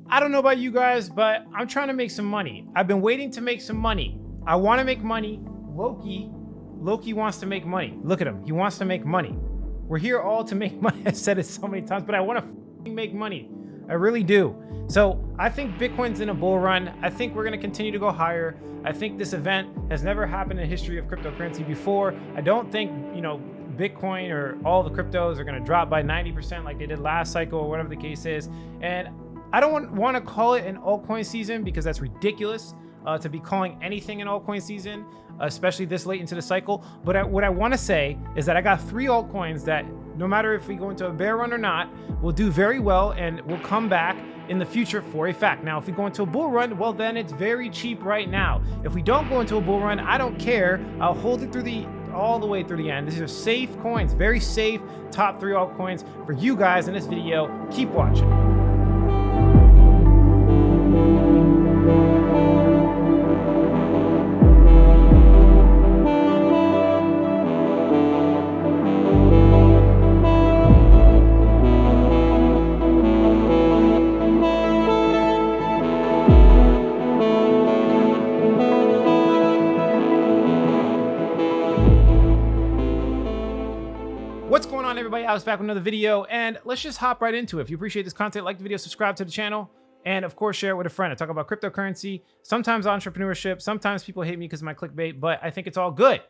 I don't know about you guys, but I'm trying to make some money. I've been waiting to make some money. I want to make money. Loki wants to make money. Look at him. He wants to make money. We're here all to make money. I've said it so many times, but I want to make money. I really do. So I think Bitcoin's in a bull run. I think we're going to continue to go higher. I think this event has never happened in the history of cryptocurrency before. I don't think, Bitcoin or all the cryptos are going to drop by 90% like they did last cycle or whatever the case is. And I don't want to call it an altcoin season because that's ridiculous to be calling anything an altcoin season, especially this late into the cycle. But what I want to say is that I got 3 altcoins that no matter if we go into a bear run or not, will do very well and will come back in the future for a fact. Now, if we go into a bull run, well, then it's very cheap right now. If we don't go into a bull run, I don't care. I'll hold it all the way through the end. These are safe coins, very safe top 3 altcoins for you guys in this video. Keep watching. What's going on, everybody? Alex back with another video, and let's just hop right into it. If you appreciate this content, like the video, subscribe to the channel, and of course share it with a friend. I talk about cryptocurrency, sometimes entrepreneurship, sometimes people hate me because of my clickbait, but I think it's all good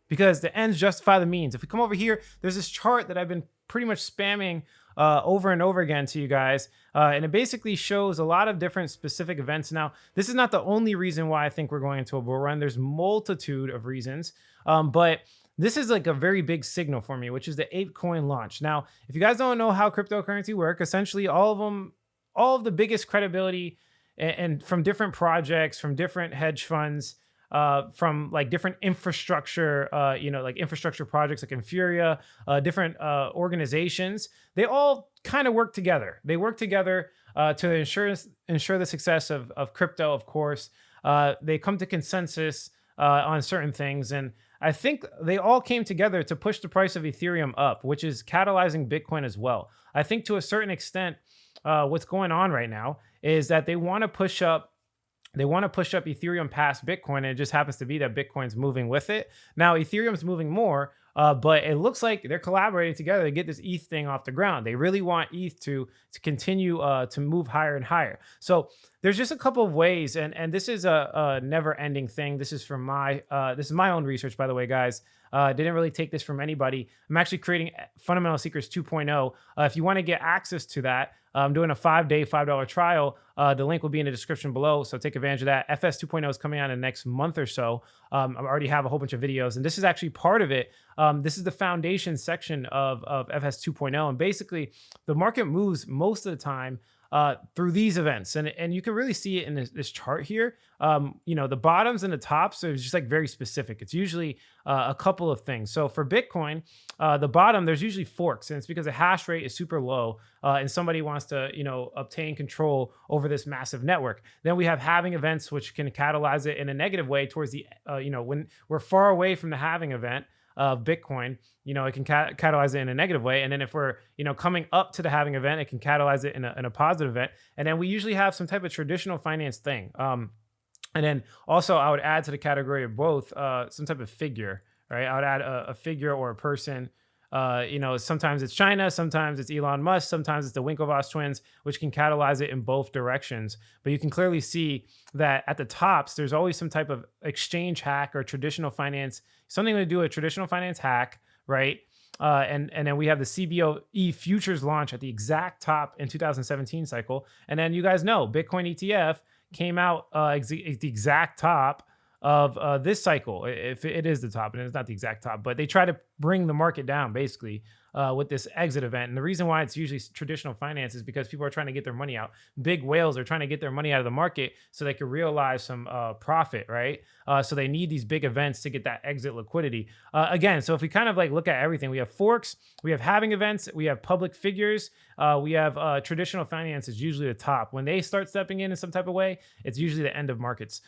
because the ends justify the means. If we come over here, there's this chart that I've been pretty much spamming over and over again to you guys, and it basically shows a lot of different specific events. Now, this is not the only reason why I think we're going into a bull run. There's multitude of reasons, but this is like a very big signal for me, which is the Altcoin launch. Now, if you guys don't know how cryptocurrency work, essentially all of the biggest credibility and from different projects, from different hedge funds, from like different infrastructure, like infrastructure projects like Infuria, different organizations, they all kind of work together. They work together to ensure the success of crypto, of course. They come to consensus on certain things, and I think they all came together to push the price of Ethereum up, which is catalyzing Bitcoin as well. I think to a certain extent, what's going on right now is that they want to push up Ethereum past Bitcoin, and it just happens to be that Bitcoin's moving with it. Now, Ethereum's moving more, but it looks like they're collaborating together to get this ETH thing off the ground. They really want ETH to continue to move higher and higher. So there's just a couple of ways, and this is a never-ending thing. This is from my own research, by the way, guys. Didn't really take this from anybody. I'm actually creating Fundamental Secrets 2.0. If you want to get access to that, I'm doing a 5-day, $5 trial. The link will be in the description below, so take advantage of that. FS 2.0 is coming out in the next month or so. I already have a whole bunch of videos, and this is actually part of it. This is the foundation section of FS 2.0, and basically the market moves most of the time through these events, and you can really see it in this chart here. The bottoms and the tops are just like very specific. It's usually a couple of things. So for Bitcoin, the bottom, there's usually forks, and it's because the hash rate is super low, and somebody wants to obtain control over this massive network. Then we have halving events, which can catalyze it in a negative way towards the when we're far away from the halving event of Bitcoin, it can catalyze it in a negative way. And then if we're, coming up to the halving event, it can catalyze it in a positive event. And then we usually have some type of traditional finance thing. And then also I would add to the category of both some type of figure, right? I would add a figure or a person. Sometimes it's China, sometimes it's Elon Musk, sometimes it's the Winklevoss twins, which can catalyze it in both directions. But you can clearly see that at the tops, there's always some type of exchange hack or traditional finance, something to do with traditional finance hack, right? And then we have the CBOE futures launch at the exact top in 2017 cycle. And then you guys know Bitcoin ETF came out at the exact top of this cycle, if it is the top, and it's not the exact top, but they try to bring the market down basically with this exit event. And the reason why it's usually traditional finance is because people are trying to get their money out. Big whales are trying to get their money out of the market so they can realize some profit, right? So they need these big events to get that exit liquidity. Again, so if we kind of like look at everything, we have forks, we have halving events, we have public figures, we have traditional finance is usually the top. When they start stepping in some type of way, it's usually the end of markets.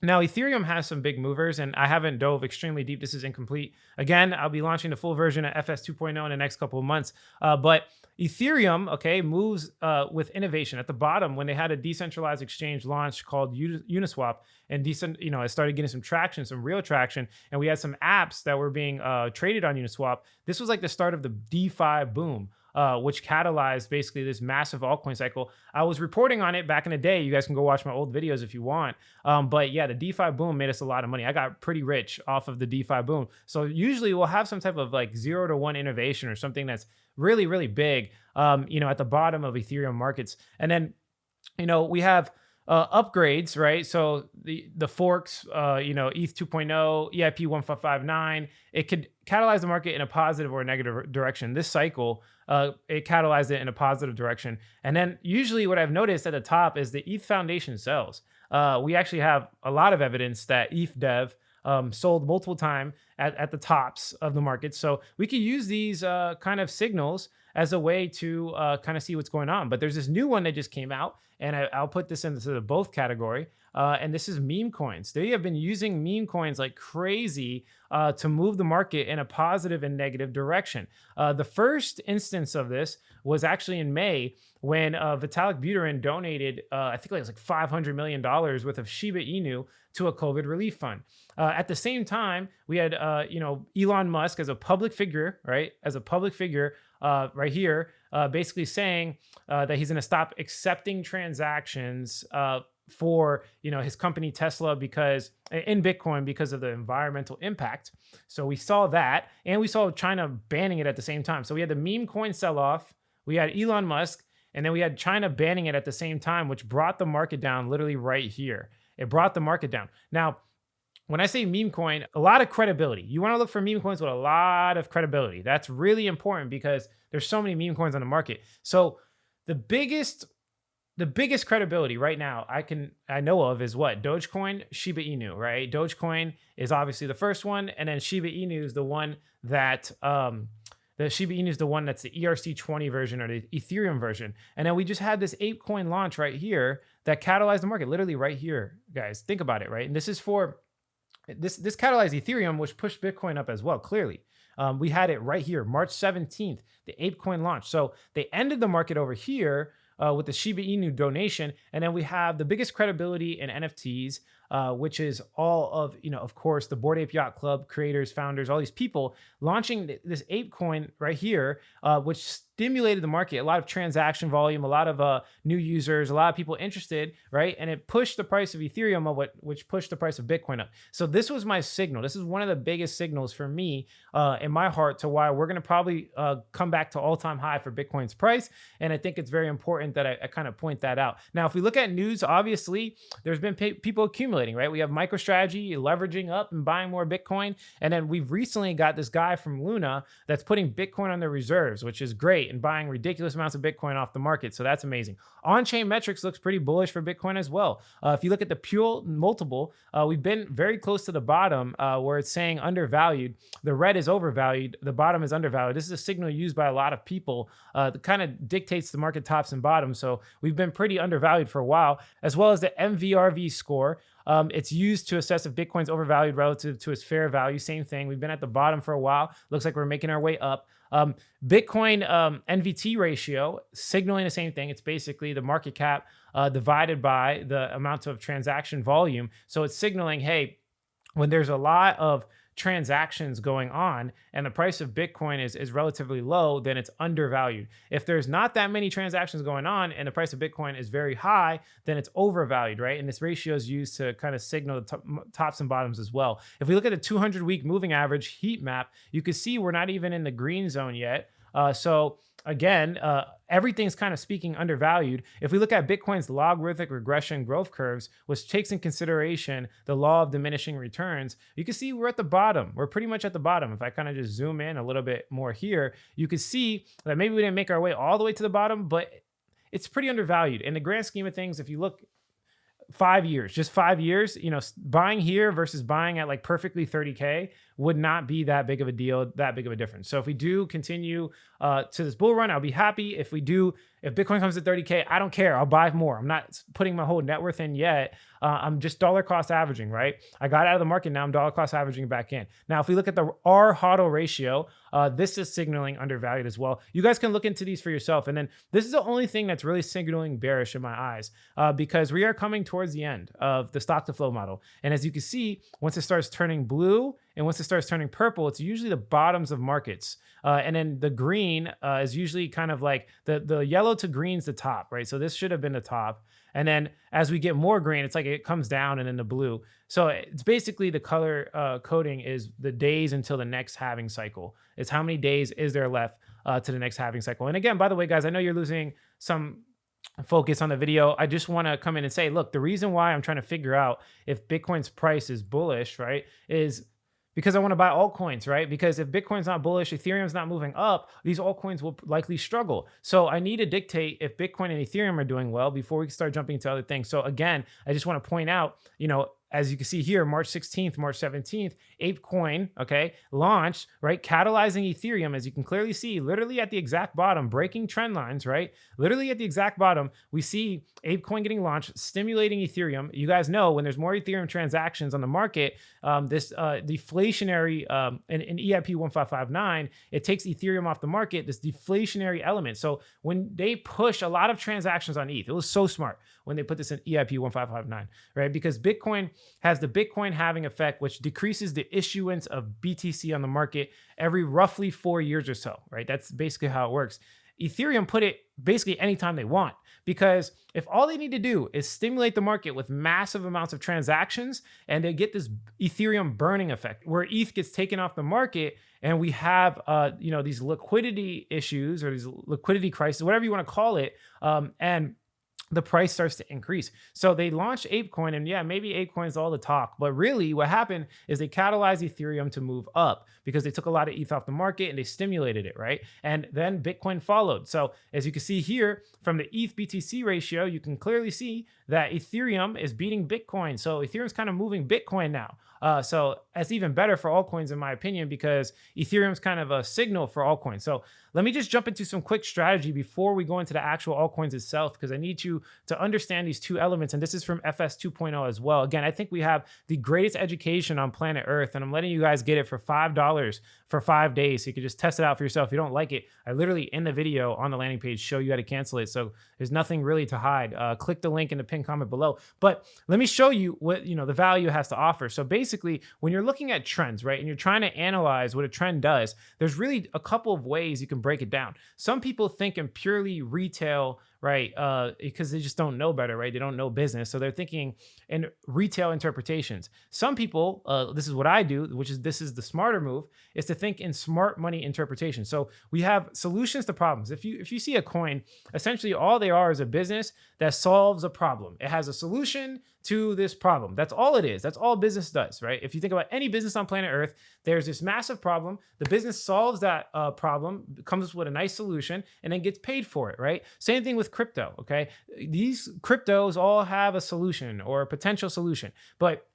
Now, Ethereum has some big movers, and I haven't dove extremely deep. This is incomplete. Again, I'll be launching the full version of FS 2.0 in the next couple of months. But Ethereum, okay, moves with innovation. At the bottom, when they had a decentralized exchange launch called Uniswap, and it started getting some traction, some real traction, and we had some apps that were being traded on Uniswap. This was like the start of the DeFi boom. Which catalyzed basically this massive altcoin cycle. I was reporting on it back in the day. You guys can go watch my old videos if you want. But yeah, the DeFi boom made us a lot of money. I got pretty rich off of the DeFi boom. So usually we'll have some type of like 0 to 1 innovation or something that's really, really big, at the bottom of Ethereum markets. And then, we have upgrades, right? So the forks, ETH 2.0, EIP 1559, it could catalyze the market in a positive or a negative direction. This cycle, it catalyzed it in a positive direction. And then usually what I've noticed at the top is the ETH Foundation sells. We actually have a lot of evidence that ETH Dev sold multiple times at the tops of the market. So we could use these kind of signals as a way to kind of see what's going on. But there's this new one that just came out, and I'll put this into the both category. And this is meme coins. They have been using meme coins like crazy to move the market in a positive and negative direction. The first instance of this was actually in May when Vitalik Buterin donated, I think it was like $500 million worth of Shiba Inu to a COVID relief fund. At the same time, we had, Elon Musk as a public figure, right? As a public figure right here, basically saying that he's going to stop accepting transactions for his company Tesla because in Bitcoin because of the environmental impact. So we saw that, and we saw China banning it at the same time. So we had the meme coin sell-off, we had Elon Musk, and then we had China banning it at the same time, which brought the market down literally right here. It brought the market down. Now, when I say meme coin, a lot of credibility. You want to look for meme coins with a lot of credibility. That's really important because there's so many meme coins on the market. So the biggest credibility right now I know of is what? Dogecoin, Shiba Inu, right? Dogecoin is obviously the first one, and then Shiba Inu is the one that the Shiba Inu is the one that's the ERC20 version or the Ethereum version. And then we just had this ApeCoin launch right here that catalyzed the market, literally right here, guys. Think about it, right? And this is for this catalyzed Ethereum, which pushed Bitcoin up as well, clearly. We had it right here, March 17th, the ApeCoin launch. So they ended the market over here with the Shiba Inu donation. And then we have the biggest credibility in NFTs, which is all of, of course, the Bored Ape Yacht Club creators, founders, all these people launching this ApeCoin right here, which stimulated the market, a lot of transaction volume, a lot of new users, a lot of people interested, right? And it pushed the price of Ethereum up, which pushed the price of Bitcoin up. So this was my signal. This is one of the biggest signals for me in my heart to why we're going to probably come back to all-time high for Bitcoin's price. And I think it's very important that I kind of point that out. Now, if we look at news, obviously, there's been people accumulating, right? We have MicroStrategy leveraging up and buying more Bitcoin. And then we've recently got this guy from Luna that's putting Bitcoin on their reserves, which is great, and buying ridiculous amounts of Bitcoin off the market. So that's amazing. On-chain metrics looks pretty bullish for Bitcoin as well. If you look at the pure multiple, we've been very close to the bottom where it's saying undervalued. The red is overvalued. The bottom is undervalued. This is a signal used by a lot of people that kind of dictates the market tops and bottoms. So we've been pretty undervalued for a while, as well as the MVRV score. It's used to assess if Bitcoin's overvalued relative to its fair value. Same thing. We've been at the bottom for a while. Looks like we're making our way up. Bitcoin NVT ratio, signaling the same thing. It's basically the market cap divided by the amount of transaction volume. So it's signaling, hey, when there's a lot of transactions going on and the price of Bitcoin is relatively low, then it's undervalued. If there's not that many transactions going on and the price of Bitcoin is very high, then it's overvalued, right? And this ratio is used to kind of signal the tops and bottoms as well. If we look at the 200-week moving average heat map, you can see we're not even in the green zone yet. So again, everything's kind of speaking undervalued. If we look at Bitcoin's logarithmic regression growth curves, which takes in consideration the law of diminishing returns, you can see we're at the bottom. We're pretty much at the bottom. If I kind of just zoom in a little bit more here, you can see that maybe we didn't make our way all the way to the bottom, but it's pretty undervalued. In the grand scheme of things, if you look 5 years, just 5 years, buying here versus buying at like perfectly 30K would not be that big of a deal, that big of a difference. So if we do continue to this bull run, I'll be happy. If Bitcoin comes to 30K, I don't care. I'll buy more. I'm not putting my whole net worth in yet. I'm just dollar cost averaging, right? I got out of the market. Now I'm dollar cost averaging back in. Now, if we look at the R HODL ratio, this is signaling undervalued as well. You guys can look into these for yourself. And then this is the only thing that's really signaling bearish in my eyes, because we are coming towards the end of the stock to flow model. And as you can see, once it starts turning blue and once it starts turning purple, it's usually the bottoms of markets. And then the green is usually kind of like the yellow to green's the top, right? So this should have been the top. And then as we get more green, it's like it comes down and then the blue. So it's basically the color coding is the days until the next halving cycle. It's how many days is there left to the next halving cycle. And again, by the way, guys, I know you're losing some focus on the video. I just want to come in and say, look, the reason why I'm trying to figure out if Bitcoin's price is bullish, right, is because I want to buy altcoins, right? Because if Bitcoin's not bullish, Ethereum's not moving up, these altcoins will likely struggle. So I need to dictate if Bitcoin and Ethereum are doing well before we can start jumping into other things. So again, I just want to point out, as you can see here, March 16th, March 17th, Altcoin, okay, launched, right? Catalyzing Ethereum, as you can clearly see, literally at the exact bottom, breaking trend lines, right? Literally at the exact bottom, we see Altcoin getting launched, stimulating Ethereum. You guys know when there's more Ethereum transactions on the market, this deflationary, in EIP 1559, it takes Ethereum off the market, this deflationary element. So when they push a lot of transactions on ETH, it was so smart when they put this in EIP 1559, right? Because Bitcoin has the Bitcoin halving effect, which decreases the issuance of BTC on the market every roughly 4 years or so, right? That's basically how it works. Ethereum put it basically anytime they want, because if all they need to do is stimulate the market with massive amounts of transactions and they get this Ethereum burning effect where ETH gets taken off the market and we have, these liquidity issues or these liquidity crises, whatever you want to call it, and the price starts to increase. So they launched Altcoin, and yeah, maybe Altcoin is all the talk, but really what happened is they catalyzed Ethereum to move up because they took a lot of ETH off the market and they stimulated it, right? And then Bitcoin followed. So as you can see here from the ETH BTC ratio, you can clearly see that Ethereum is beating Bitcoin. So Ethereum's kind of moving Bitcoin now. So that's even better for altcoins in my opinion, because Ethereum's kind of a signal for altcoins. So let me just jump into some quick strategy before we go into the actual altcoins itself, because I need you to understand these two elements. And this is from FS 2.0 as well. Again, I think we have the greatest education on planet Earth, and I'm letting you guys get it for $5 for 5 days. So you can just test it out for yourself. If you don't like it, I literally in the video on the landing page show you how to cancel it. So there's nothing really to hide. Click the link in the pinned comment below. But let me show you what the value has to offer. So basically, when you're looking at trends, right, and you're trying to analyze what a trend does, there's really a couple of ways you can break it down. Some people think in purely retail, right, because they just don't know better, right? They don't know business, so they're thinking in retail interpretations. Some people, this is what I do, this is the smarter move, is to think in smart money interpretation. So we have solutions to problems. If you see a coin, essentially all they are is a business that solves a problem. It has a solution to this problem. That's all it is. That's all business does, right? If you think about any business on planet Earth, there's this massive problem. The business solves that problem, comes with a nice solution, and then gets paid for it, right? Same thing with crypto, okay? These cryptos all have a solution or a potential solution, but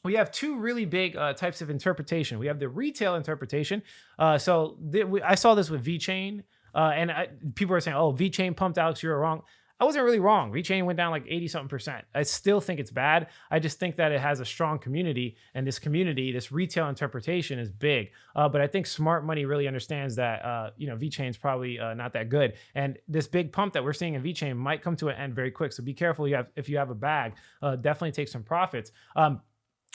we have two really big types of interpretation. We have the retail interpretation. I saw this with VeChain, and people are saying, oh, VeChain pumped, Alex, you're wrong. I wasn't really wrong. VeChain went down like 80-something%. I still think it's bad. I just think that it has a strong community, and this community, this retail interpretation is big. But I think smart money really understands that, VeChain's probably not that good. And this big pump that we're seeing in VeChain might come to an end very quick. So be careful if you have a bag, definitely take some profits.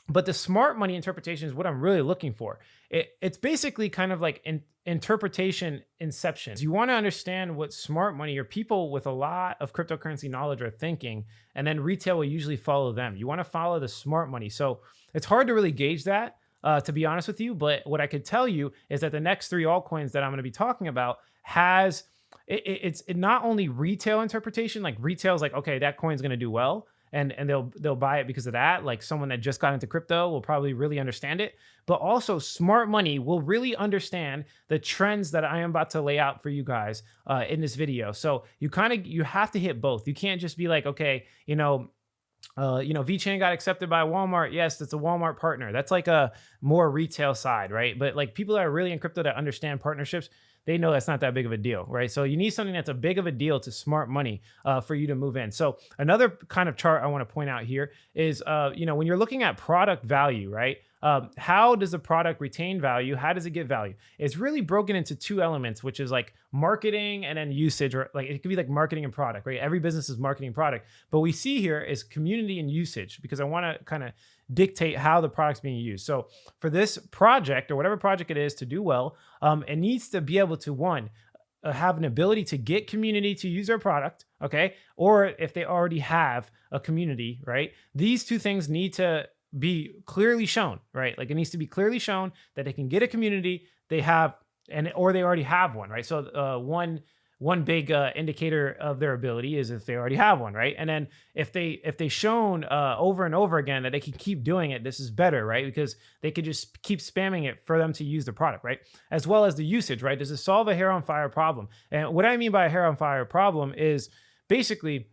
But the smart money interpretation is what I'm really looking for. It's basically kind of like interpretation inception. You want to understand what smart money or people with a lot of cryptocurrency knowledge are thinking, and then retail will usually follow them. You want to follow the smart money. So it's hard to really gauge that, to be honest with you. But what I could tell you is that the next three altcoins that I'm going to be talking about has it's not only retail interpretation, like retail's like, okay, that coin's going to do well, and they'll buy it because of that. Like someone that just got into crypto will probably really understand it, but also smart money will really understand the trends that I am about to lay out for you guys in this video. So you have to hit both. You can't just be like, okay, VeChain got accepted by Walmart. Yes, it's a Walmart partner. That's like a more retail side, right? But like people that are really in crypto that understand partnerships, they know that's not that big of a deal, right? So you need something that's a big of a deal to smart money for you to move in. So another kind of chart I want to point out here is, when you're looking at product value, right? How does a product retain value? How does it get value? It's really broken into two elements, which is like marketing and then usage, or like it could be like marketing and product, right? Every business is marketing and product. But we see here is community and usage, because I want to kind of dictate how the product's being used. So for this project or whatever project it is to do well, it needs to be able to have an ability to get community to use their product, okay? Or if they already have a community, right? These two things need to be clearly shown, right? Like it needs to be clearly shown that they can get a community, they have, or they already have one, right? So one big indicator of their ability is if they already have one, right? And then if they shown over and over again that they can keep doing it, this is better, right? Because they could just keep spamming it for them to use the product, right? As well as the usage, right? Does it solve a hair on fire problem? And what I mean by a hair on fire problem is basically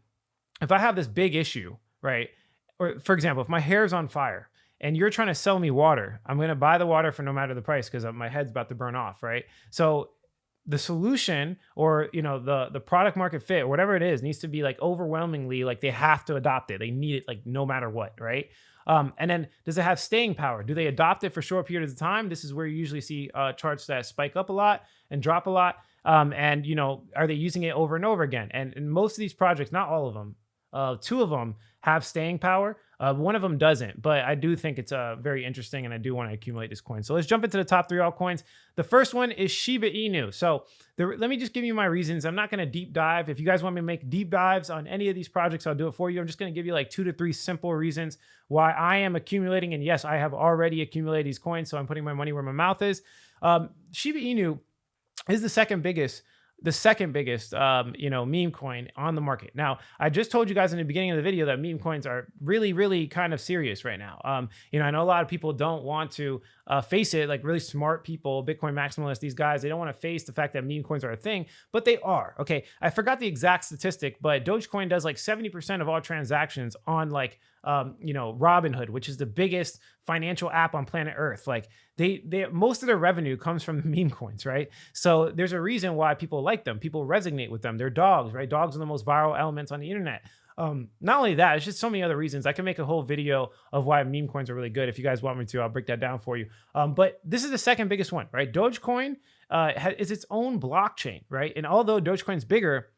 if I have this big issue, right? Or for example, if my hair's on fire and you're trying to sell me water, I'm going to buy the water for no matter the price because my head's about to burn off, right? So the solution, or the product market fit or whatever it is, needs to be like overwhelmingly like they have to adopt it. They need it like no matter what, right? And then does it have staying power? Do they adopt it for short periods of time? This is where you usually see charts that spike up a lot and drop a lot. And are they using it over and over again? And in most of these projects, not all of them, two of them have staying power. One of them doesn't, but I do think it's very interesting, and I do want to accumulate this coin. So let's jump into the top 3 altcoins. The first one is Shiba Inu. So let me just give you my reasons. I'm not going to deep dive. If you guys want me to make deep dives on any of these projects, I'll do it for you. I'm just going to give you like 2 to 3 simple reasons why I am accumulating. And yes, I have already accumulated these coins, so I'm putting my money where my mouth is. Shiba Inu is the second biggest meme coin on the market. Now, I just told you guys in the beginning of the video that meme coins are really, really kind of serious right now. I know a lot of people don't want to face it, like really smart people, Bitcoin maximalists, these guys, they don't want to face the fact that meme coins are a thing, but they are. Okay, I forgot the exact statistic, but Dogecoin does like 70% of all transactions on like Robinhood, which is the biggest financial app on planet Earth. Like they most of their revenue comes from meme coins, right? So there's a reason why people like them. People resonate with them. They're dogs, right? Dogs are the most viral elements on the internet. Not only that, it's just so many other reasons. I can make a whole video of why meme coins are really good. If you guys want me to, I'll break that down for you. But this is the second biggest one, right? Dogecoin is its own blockchain, right? And although Dogecoin's bigger,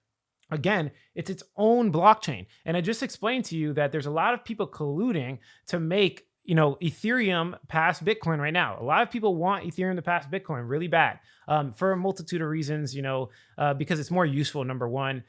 again, it's its own blockchain. And I just explained to you that there's a lot of people colluding to make Ethereum pass Bitcoin right now. A lot of people want Ethereum to pass Bitcoin really bad for a multitude of reasons, because it's more useful, number one,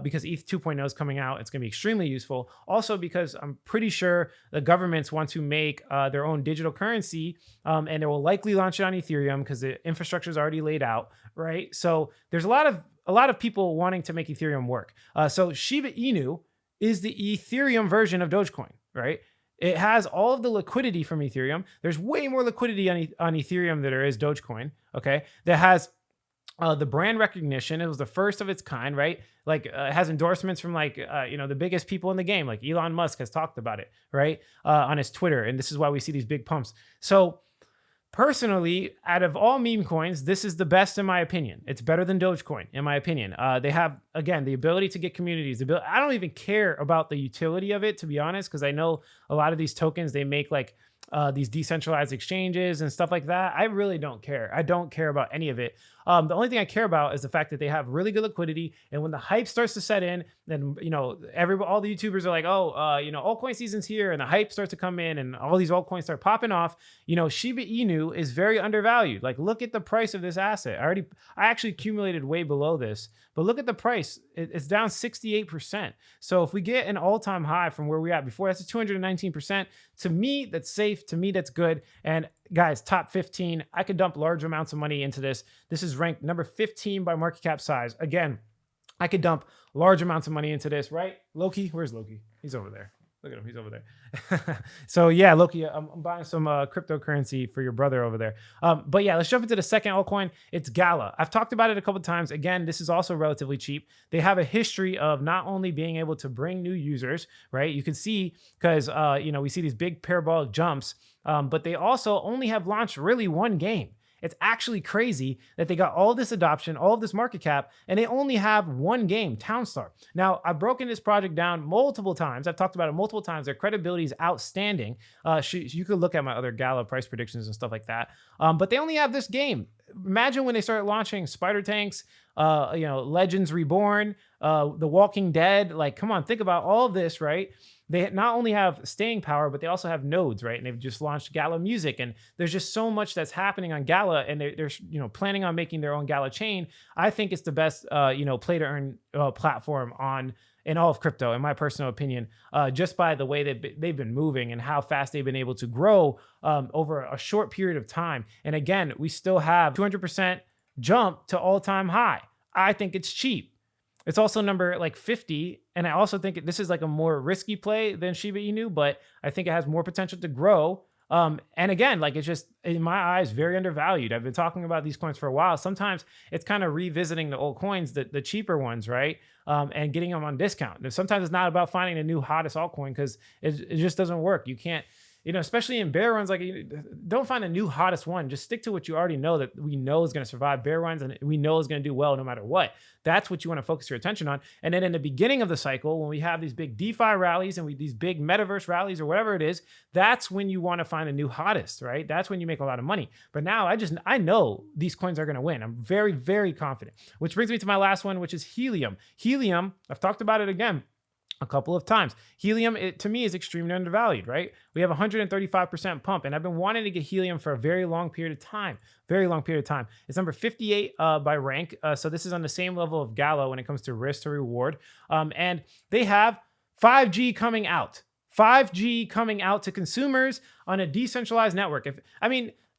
because ETH 2.0 is coming out. It's going to be extremely useful. Also, because I'm pretty sure the governments want to make their own digital currency, and they will likely launch it on Ethereum because the infrastructure is already laid out, right? So there's a lot of people wanting to make Ethereum work. So Shiba Inu is the Ethereum version of Dogecoin, right? It has all of the liquidity from Ethereum. There's way more liquidity on Ethereum than there is Dogecoin, okay? That has the brand recognition. It was the first of its kind, right? Like it has endorsements from the biggest people in the game. Like Elon Musk has talked about it, right? On his Twitter. And this is why we see these big pumps. So personally, out of all meme coins, this is the best in my opinion. It's better than Dogecoin, in my opinion. They have, again, the ability to get communities. I don't even care about the utility of it, to be honest, because I know a lot of these tokens, they make like these decentralized exchanges and stuff like that. I really don't care. I don't care about any of it. The only thing I care about is the fact that they have really good liquidity. And when the hype starts to set in, then, all the YouTubers are like, altcoin season's here, and the hype starts to come in and all these altcoins start popping off. Shiba Inu is very undervalued. Like, look at the price of this asset. I actually accumulated way below this, but look at the price. It's down 68%. So if we get an all-time high from where we at before, that's a 219%. To me, that's safe. To me, that's good. And guys, top 15, I could dump large amounts of money into this. This is ranked number 15 by market cap size. Again, I could dump large amounts of money into this, right? Loki, where's Loki? He's over there. Look at him. He's over there. So yeah, Loki, I'm buying some cryptocurrency for your brother over there. But yeah, let's jump into the second altcoin. It's Gala. I've talked about it a couple times. Again, this is also relatively cheap. They have a history of not only being able to bring new users, right? You can see because we see these big parabolic jumps, but they also only have launched really one game. It's actually crazy that they got all this adoption, all of this market cap, and they only have one game, Townstar. Now, I've broken this project down multiple times. I've talked about it multiple times. Their credibility is outstanding. You could look at my other Gala price predictions and stuff like that. But they only have this game. Imagine when they start launching Spider Tanks, Legends Reborn, The Walking Dead. Like, come on, think about all of this, right? They not only have staying power, but they also have nodes, right? And they've just launched Gala Music, and there's just so much that's happening on Gala, and they're planning on making their own Gala chain. I think it's the best play to earn platform in all of crypto, in my personal opinion, just by the way that they've been moving and how fast they've been able to grow over a short period of time. And again, we still have 200% jump to all-time high. I think it's cheap. It's also number like 50. And I also think this is like a more risky play than Shiba Inu, but I think it has more potential to grow. And again, like it's just, in my eyes, very undervalued. I've been talking about these coins for a while. Sometimes it's kind of revisiting the old coins, the cheaper ones, right? And getting them on discount. And sometimes it's not about finding the new hottest altcoin because it just doesn't work. You can't, especially in bear runs, like don't find a new hottest one. Just stick to what you already know that we know is going to survive bear runs and we know is going to do well no matter what. That's what you want to focus your attention on. And then in the beginning of the cycle, when we have these big DeFi rallies and these big metaverse rallies or whatever it is, that's when you want to find a new hottest, right? That's when you make a lot of money. But now I know these coins are going to win. I'm very, very confident. Which brings me to my last one, which is Helium. Helium, I've talked about it again a couple of times. Helium, to me, is extremely undervalued, right? We have 135% pump, and I've been wanting to get Helium for a very long period of time. It's number 58 by rank. So this is on the same level of Gala when it comes to risk to reward. And they have 5G coming out. 5G coming out to consumers on a decentralized network.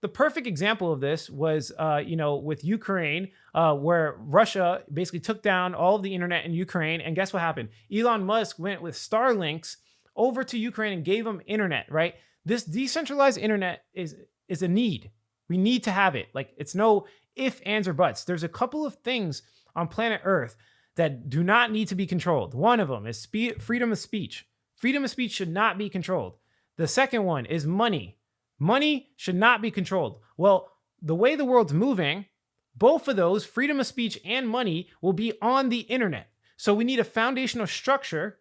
The perfect example of this was, with Ukraine, where Russia basically took down all of the internet in Ukraine. And guess what happened? Elon Musk went with Starlinks over to Ukraine and gave them internet, right? This decentralized internet is a need. We need to have it. Like, it's no ifs, ands, or buts. There's a couple of things on planet Earth that do not need to be controlled. One of them is freedom of speech. Freedom of speech should not be controlled. The second one is money. Money should not be controlled. Well, the way the world's moving, both of those, freedom of speech and money, will be on the internet. So we need a foundational structure,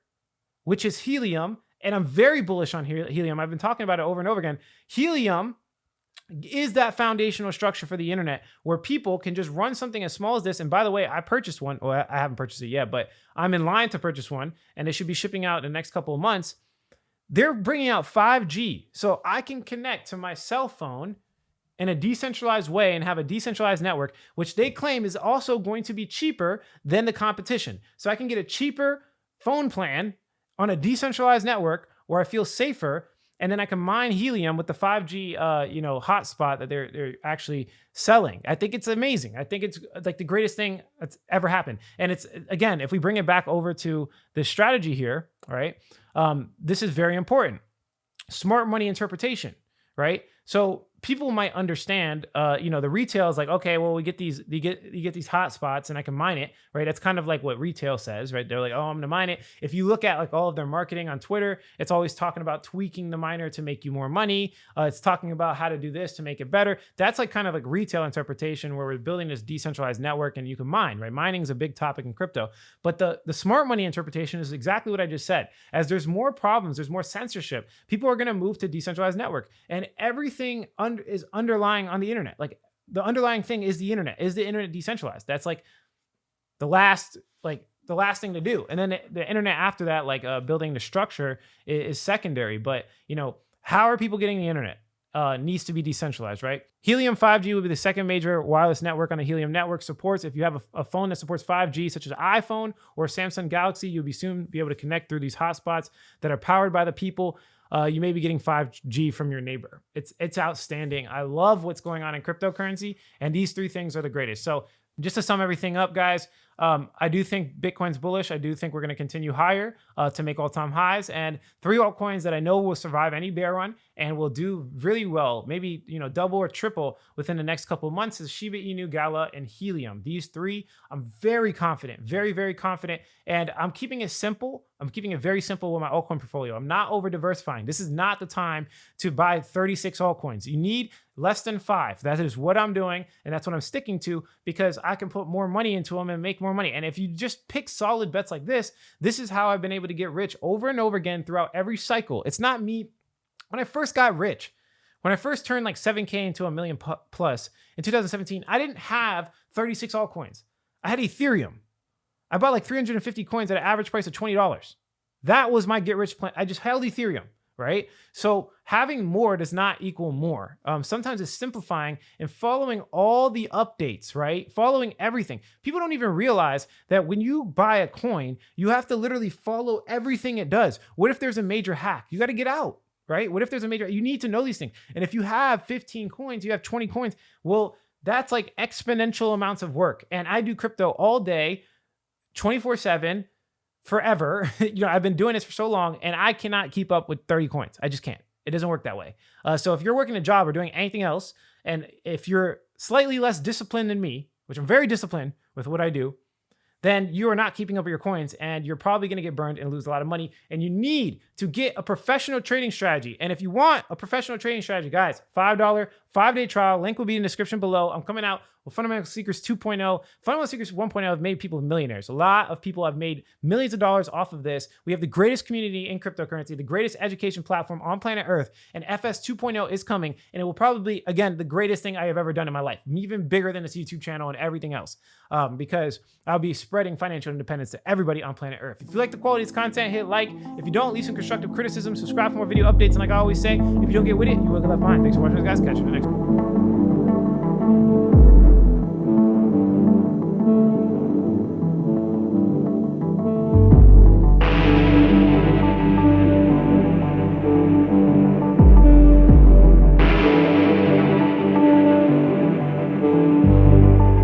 which is Helium. And I'm very bullish on Helium. I've been talking about it over and over again. Helium is that foundational structure for the internet where people can just run something as small as this. And by the way, I purchased one. Well, I haven't purchased it yet, but I'm in line to purchase one. And they should be shipping out in the next couple of months. They're bringing out 5G, so I can connect to my cell phone in a decentralized way and have a decentralized network, which they claim is also going to be cheaper than the competition. So I can get a cheaper phone plan on a decentralized network where I feel safer, and then I can mine Helium with the 5G, hotspot that they're actually selling. I think it's amazing. I think it's like the greatest thing that's ever happened. And it's, again, if we bring it back over to the strategy here, right? This is very important. Smart money interpretation, right? So people might understand, the retail is like, okay, well, you get these hot spots and I can mine it, right? That's kind of like what retail says, right? They're like, oh, I'm going to mine it. If you look at like all of their marketing on Twitter, it's always talking about tweaking the miner to make you more money. It's talking about how to do this to make it better. That's like kind of like retail interpretation where we're building this decentralized network and you can mine, right? Mining is a big topic in crypto, but the smart money interpretation is exactly what I just said. As there's more problems, there's more censorship, people are going to move to decentralized network, and everything is underlying on the internet. Like the underlying thing is the internet. Is the internet decentralized? That's like the last thing to do. And then the internet after that, like building the structure is secondary. But how are people getting the internet? Needs to be decentralized, right? Helium 5G will be the second major wireless network on the Helium network. Supports, if you have a phone that supports 5G, such as iPhone or Samsung Galaxy, you'll be soon be able to connect through these hotspots that are powered by the people. You may be getting 5G from your neighbor. It's outstanding. I love what's going on in cryptocurrency, and these three things are the greatest. So just to sum everything up, guys, I do think Bitcoin's bullish. I do think we're going to continue higher to make all-time highs. And 3 altcoins that I know will survive any bear run and will do really well, maybe double or triple within the next couple of months, is Shiba Inu, Gala, and Helium. These 3, I'm very confident, very, very confident. And I'm keeping it simple. I'm keeping it very simple with my altcoin portfolio. I'm not over diversifying. This is not the time to buy 36 altcoins. You need less than 5. That is what I'm doing, and that's what I'm sticking to, because I can put more money into them and make more money. And if you just pick solid bets like this is how I've been able to get rich over and over again throughout every cycle. It's not me. When I first got rich, when I first turned like 7K into a million plus in 2017, I didn't have 36 altcoins. I had Ethereum. I bought like 350 coins at an average price of $20. That was my get rich plan. I just held Ethereum, right? So having more does not equal more. Sometimes it's simplifying and following all the updates, right? Following everything. People don't even realize that when you buy a coin, you have to literally follow everything it does. What if there's a major hack? You got to get out, right? What if there's a major, you need to know these things. And if you have 15 coins, you have 20 coins, well, that's like exponential amounts of work. And I do crypto all day, 24/7, forever. I've been doing this for so long, and I cannot keep up with 30 coins. I just can't. It doesn't work that way. So if you're working a job or doing anything else, and if you're slightly less disciplined than me, which I'm very disciplined with what I do, then you are not keeping up with your coins, and you're probably going to get burned and lose a lot of money. And you need to get a professional trading strategy. And if you want a professional trading strategy, guys, $5 5-day trial. Link will be in the description below. I'm coming out with Fundamental Secrets 2.0. Fundamental Secrets 1.0 have made people millionaires. A lot of people have made millions of dollars off of this. We have the greatest community in cryptocurrency, the greatest education platform on planet Earth, and FS 2.0 is coming, and it will probably, again, the greatest thing I have ever done in my life, even bigger than this YouTube channel and everything else, because I'll be spreading financial independence to everybody on planet Earth. If you like the quality of this content, hit like. If you don't, leave some constructive criticism, subscribe for more video updates, and like I always say, if you don't get with it, you will get left behind. Thanks for watching, guys. Catch you in the next one.